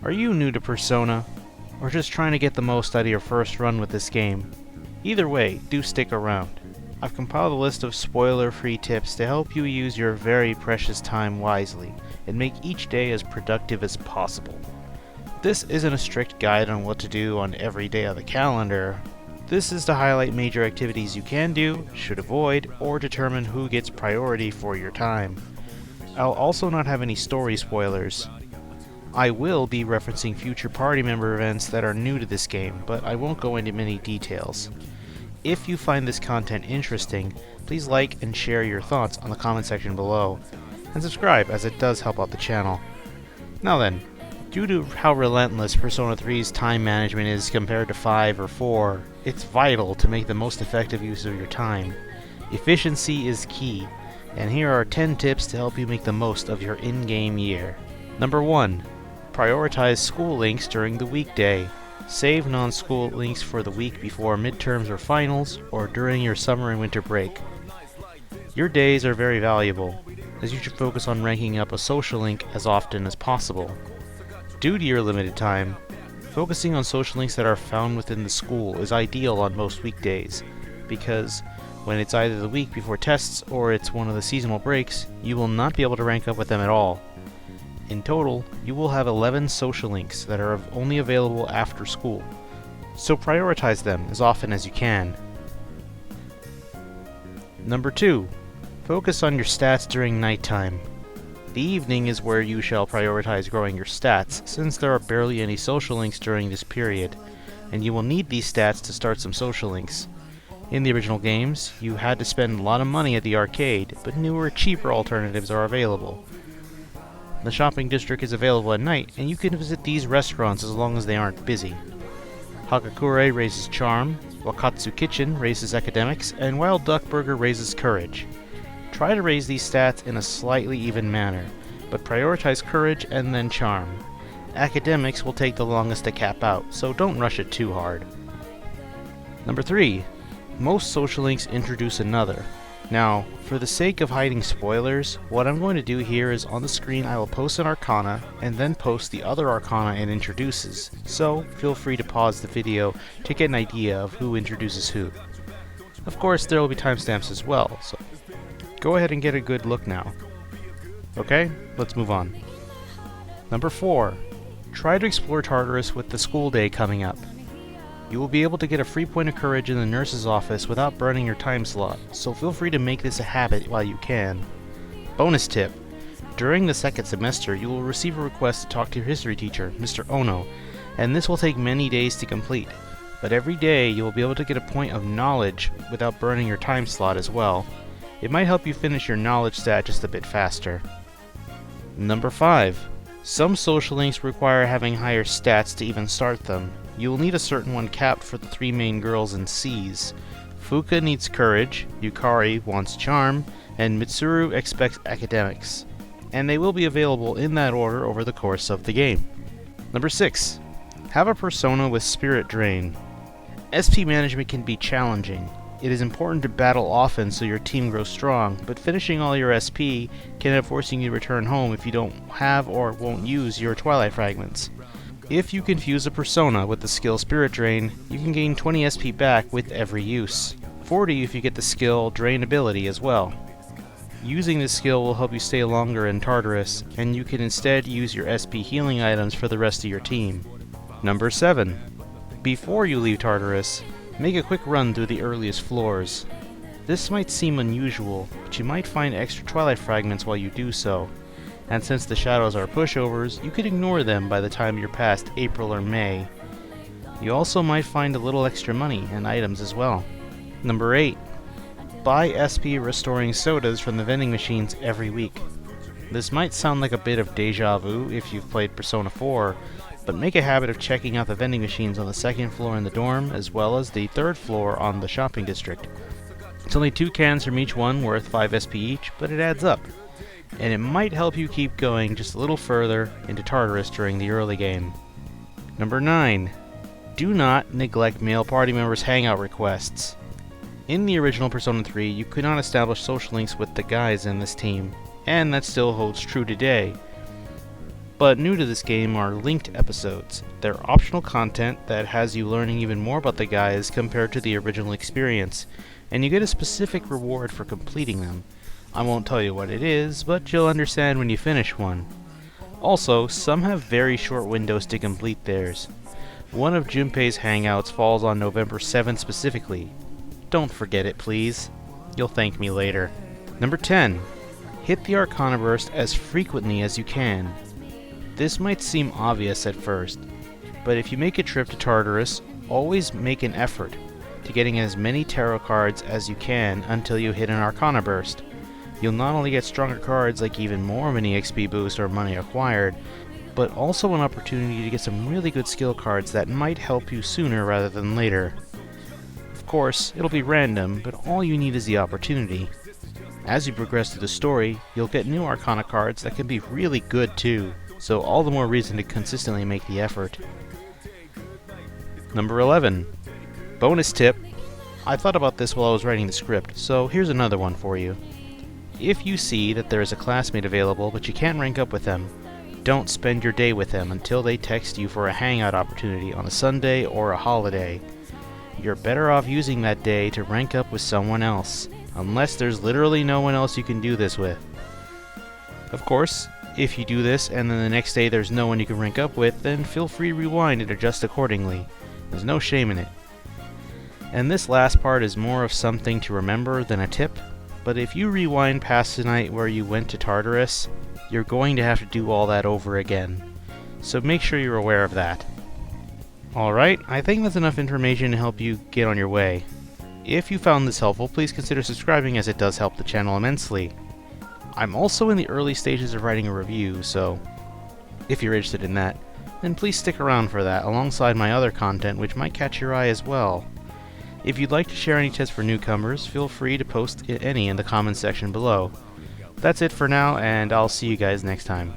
Are you new to Persona, or just trying to get the most out of your first run with this game? Either way, do stick around. I've compiled a list of spoiler-free tips to help you use your very precious time wisely and make each day as productive as possible. This isn't a strict guide on what to do on every day of the calendar. This is to highlight major activities you can do, should avoid, or determine who gets priority for your time. I'll also not have any story spoilers. I will be referencing future party member events that are new to this game, but I won't go into many details. If you find this content interesting, please like and share your thoughts on the comment section below, and subscribe as it does help out the channel. Now then, due to how relentless Persona 3's time management is compared to 5 or 4, it's vital to make the most effective use of your time. Efficiency is key, and here are 10 tips to help you make the most of your in-game year. Number 1. Prioritize school links during the weekday. Save non-school links for the week before midterms or finals, or during your summer and winter break. Your days are very valuable, as you should focus on ranking up a social link as often as possible. Due to your limited time, focusing on social links that are found within the school is ideal on most weekdays, because when it's either the week before tests or it's one of the seasonal breaks, you will not be able to rank up with them at all. In total, you will have 11 social links that are only available after school, so prioritize them as often as you can. Number 2. Focus on your stats during nighttime. The evening is where you shall prioritize growing your stats, since there are barely any social links during this period, and you will need these stats to start some social links. In the original games, you had to spend a lot of money at the arcade, but newer, cheaper alternatives are available. The shopping district is available at night, and you can visit these restaurants as long as they aren't busy. Hakakure raises charm, Wakatsu Kitchen raises academics, and Wild Duck Burger raises courage. Try to raise these stats in a slightly even manner, but prioritize courage and then charm. Academics will take the longest to cap out, so don't rush it too hard. Number 3. Most social links introduce another. Now, for the sake of hiding spoilers, what I'm going to do here is on the screen I will post an Arcana, and then post the other Arcana it introduces, so feel free to pause the video to get an idea of who introduces who. Of course, there will be timestamps as well, so go ahead and get a good look now. Okay, let's move on. Number 4. Try to explore Tartarus with the school day coming up. You will be able to get a free point of courage in the nurse's office without burning your time slot, so feel free to make this a habit while you can. Bonus tip. During the second semester, you will receive a request to talk to your history teacher, Mr. Ono, and this will take many days to complete, but every day you will be able to get a point of knowledge without burning your time slot as well. It might help you finish your knowledge stat just a bit faster. Number 5. Some social links require having higher stats to even start them. You will need a certain one capped for the 3 main girls in C's. Fuka needs courage, Yukari wants charm, and Mitsuru expects academics. And they will be available in that order over the course of the game. Number 6. Have a persona with spirit drain. SP management can be challenging. It is important to battle often so your team grows strong, but finishing all your SP can end up forcing you to return home if you don't have or won't use your Twilight Fragments. If you confuse a persona with the skill Spirit Drain, you can gain 20 SP back with every use. 40 if you get the skill Drain ability as well. Using this skill will help you stay longer in Tartarus, and you can instead use your SP healing items for the rest of your team. Number 7. Before you leave Tartarus, make a quick run through the earliest floors. This might seem unusual, but you might find extra Twilight Fragments while you do so. And since the shadows are pushovers, you could ignore them by the time you're past April or May. You also might find a little extra money and items as well. Number 8. Buy SP restoring sodas from the vending machines every week. This might sound like a bit of deja vu if you've played Persona 4, but make a habit of checking out the vending machines on the 2nd floor in the dorm as well as the 3rd floor on the shopping district. It's only 2 cans from each one worth 5 SP each, but it adds up. And it might help you keep going just a little further into Tartarus during the early game. Number 9. Do not neglect male party members' hangout requests. In the original Persona 3, you could not establish social links with the guys in this team, and that still holds true today. but new to this game are linked episodes. They're optional content that has you learning even more about the guys compared to the original experience, and you get a specific reward for completing them. I won't tell you what it is, but you'll understand when you finish one. Also, some have very short windows to complete theirs. One of Junpei's hangouts falls on November 7th specifically. Don't forget it, please. You'll thank me later. Number 10. Hit the Arcana Burst as frequently as you can. This might seem obvious at first, but if you make a trip to Tartarus, always make an effort to getting as many tarot cards as you can until you hit an Arcana Burst. You'll not only get stronger cards like even more mini XP boost or money acquired, but also an opportunity to get some really good skill cards that might help you sooner rather than later. Of course, it'll be random, but all you need is the opportunity. As you progress through the story, you'll get new Arcana cards that can be really good too, so all the more reason to consistently make the effort. Number 11. Bonus tip. I thought about this while I was writing the script, so here's another one for you. If you see that there is a classmate available but you can't rank up with them, don't spend your day with them until they text you for a hangout opportunity on a Sunday or a holiday. You're better off using that day to rank up with someone else, unless there's literally no one else you can do this with. Of course, if you do this and then the next day there's no one you can rank up with, then feel free to rewind and adjust accordingly. There's no shame in it. And this last part is more of something to remember than a tip, but if you rewind past the night where you went to Tartarus, you're going to have to do all that over again. So make sure you're aware of that. Alright, I think that's enough information to help you get on your way. If you found this helpful, please consider subscribing as it does help the channel immensely. I'm also in the early stages of writing a review, so if you're interested in that, then please stick around for that alongside my other content which might catch your eye as well. If you'd like to share any tips for newcomers, feel free to post any in the comments section below. That's it for now, and I'll see you guys next time.